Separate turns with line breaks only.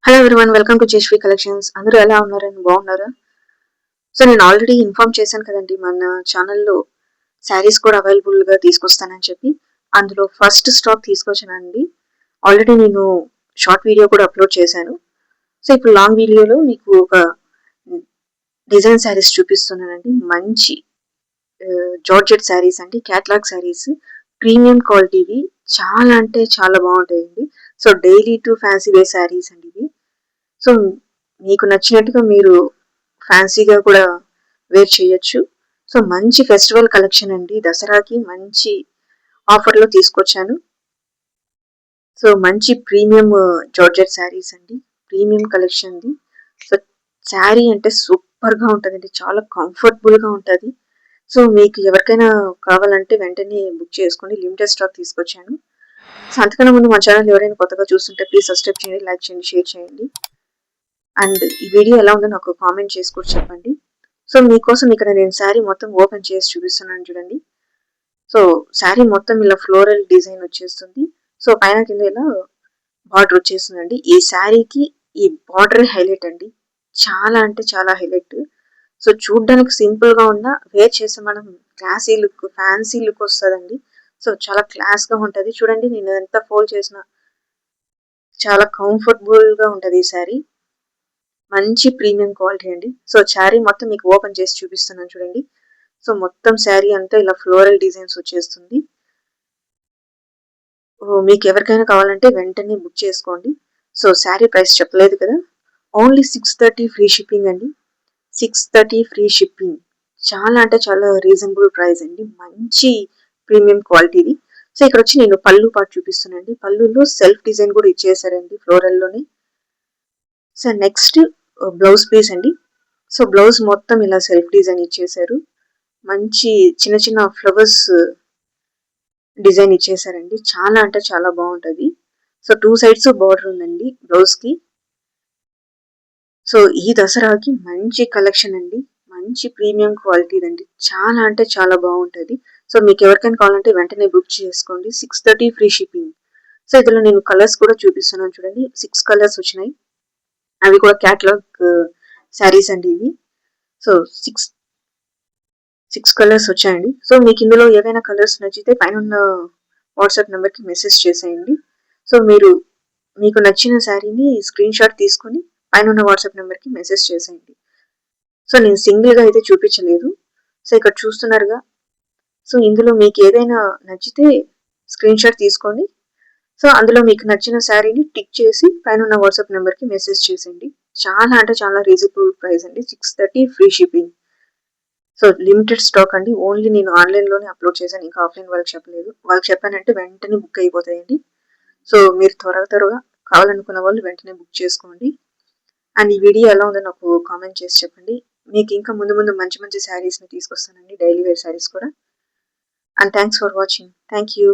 Hello everyone, welcome to Jeshvi collections. అందరూ ఎలా ఉన్నారని బాగున్నారా? సో నేను ఆల్రెడీ ఇన్ఫార్మ్ చేశాను కదండి మన ఛానల్లో శారీస్ కూడా అవైలబుల్గా తీసుకొస్తానని చెప్పి. అందులో ఫస్ట్ స్టాక్ తీసుకొచ్చానండి. ఆల్రెడీ నేను షార్ట్ వీడియో కూడా అప్లోడ్ చేశాను. సో ఇప్పుడు లాంగ్ వీడియోలో మీకు ఒక డిజైన్ శారీస్ చూపిస్తున్నానండి. మంచి జార్జెట్ శారీస్ అండి, క్యాట్లాగ్ శారీస్, ప్రీమియం క్వాలిటీవి. చాలా అంటే చాలా బాగుంటాయండి. సో డైలీ టు ఫ్యాన్సీ వే శారీస్ అండి ఇవి. సో మీకు నచ్చినట్టుగా మీరు ఫ్యాన్సీగా కూడా వేర్ చేయొచ్చు. సో మంచి ఫెస్టివల్ కలెక్షన్ అండి, దసరాకి మంచి ఆఫర్లో తీసుకొచ్చాను. సో మంచి ప్రీమియం జార్జెట్ శారీస్ అండి, ప్రీమియం కలెక్షన్ది. సో శారీ అంటే సూపర్గా ఉంటుందండి, చాలా కంఫర్టబుల్గా ఉంటుంది. సో మీకు ఎవరికైనా కావాలంటే వెంటనే బుక్ చేసుకోండి, లిమిటెడ్ స్టాక్ తీసుకొచ్చాను. సో అంతకన్నా ముందు మా ఛానల్ ఎవరైనా కొత్తగా చూస్తుంటే ప్లీజ్ సబ్స్క్రైబ్ చేయండి, లైక్ చేయండి, షేర్ చేయండి. అండ్ ఈ వీడియో ఎలా ఉందో నాకు కామెంట్ చేసి కూడా చెప్పండి. సో మీకోసం ఇక్కడ నేను శారీ మొత్తం ఓపెన్ చేసి చూపిస్తున్నాను చూడండి. సో శారీ మొత్తం ఇలా ఫ్లోరల్ డిజైన్ వచ్చేస్తుంది. సో పైన కింద ఇలా బార్డర్ వచ్చేస్తుందండి. ఈ శారీకి ఈ బార్డర్ హైలైట్ అండి, చాలా అంటే చాలా హైలైట్. సో చూడ్డానికి సింపుల్ గా ఉన్న వేర్ చేస్తే మనం క్లాసీ లుక్, ఫ్యాన్సీ లుక్ వస్తుందండి. సో చాలా క్లాస్ గా ఉంటది. చూడండి నేను ఎంత ఫోల్డ్ చేసిన చాలా కంఫర్టబుల్ గా ఉంటది ఈ శారీ. మంచి ప్రీమియం క్వాలిటీ అండి. సో శారీ మొత్తం మీకు ఓపెన్ చేసి చూపిస్తున్నాను చూడండి. సో మొత్తం శారీ అంతా ఇలా ఫ్లోరల్ డిజైన్స్ వచ్చేస్తుంది. మీకు ఎవరికైనా కావాలంటే వెంటనే బుక్ చేసుకోండి. సో శారీ ప్రైస్ చెప్పలేదు కదా, ఓన్లీ 630 ఫ్రీ షిప్పింగ్ అండి. 630 ఫ్రీ షిప్పింగ్. చాలా అంటే చాలా రీజనబుల్ ప్రైస్ అండి, మంచి ప్రీమియం క్వాలిటీది. సో ఇక్కడ వచ్చి నేను పళ్ళు పాటు చూపిస్తున్నానండి. పళ్ళులో సెల్ఫ్ డిజైన్ కూడా ఇచ్చేసారండి ఫ్లోరల్లోనే. సో నెక్స్ట్ బ్లౌజ్ పీస్ అండి. సో బ్లౌజ్ మొత్తం ఇలా సెల్ఫ్ డిజైన్ ఇచ్చేసారు. మంచి చిన్న చిన్న ఫ్లవర్స్ డిజైన్ ఇచ్చేసారండి. చాలా అంటే చాలా బాగుంటది. సో 2 సైడ్స్ బార్డర్ ఉందండి బ్లౌజ్ కి. సో ఈ దసరాకి మంచి కలెక్షన్ అండి, మంచి ప్రీమియం క్వాలిటీ అండి, చాలా అంటే చాలా బాగుంటది. సో మీకు ఎవరికైనా కావాలంటే వెంటనే బుక్ చేసుకోండి. 630 ఫ్రీ షిప్పింగ్. సో ఇందులో నేను కలర్స్ కూడా చూపిస్తున్నాను చూడండి. 6 కలర్స్ వచ్చినాయి. అవి కూడా క్యాటలాగ్ శారీస్ అండి ఇవి. సో సిక్స్ కలర్స్ వచ్చాయండి. సో మీకు ఇందులో ఏవైనా కలర్స్ నచ్చితే పైన ఉన్న వాట్సాప్ నెంబర్కి మెసేజ్ చేసేయండి. సో మీకు నచ్చిన శారీని స్క్రీన్ షాట్ తీసుకొని పైన ఉన్న వాట్సాప్ నెంబర్కి మెసేజ్ చేసేయండి. సో నేను సింగిల్గా అయితే చూపించలేదు. సో ఇక్కడ చూస్తున్నారుగా. సో ఇందులో మీకు ఏదైనా నచ్చితే స్క్రీన్ షాట్ తీసుకోండి. సో అందులో మీకు నచ్చిన శారీని టిక్ చేసి పైన ఉన్న వాట్సాప్ నెంబర్కి మెసేజ్ చేసేయండి. చాలా అంటే చాలా రీజనబుల్ ప్రైస్ అండి, 630 free shipping. So limited stock అండి, ఓన్లీ నేను ఆన్లైన్లోనే అప్లోడ్ చేశాను, ఇంకా ఆఫ్లైన్ వాళ్ళకి చెప్పలేదు. వాళ్ళకి చెప్పానంటే వెంటనే బుక్ అయిపోతాయండి. సో మీరు త్వరగా కావాలనుకున్న వాళ్ళు వెంటనే బుక్ చేసుకోండి. అండ్ ఈ వీడియో ఎలా ఉందో నాకు కామెంట్ చేసి చెప్పండి. మీకు ఇంకా ముందు ముందు మంచి మంచి శారీస్ని తీసుకొస్తానండి, డైలీ వేర్ శారీస్ కూడా. And thanks for watching. Thank you.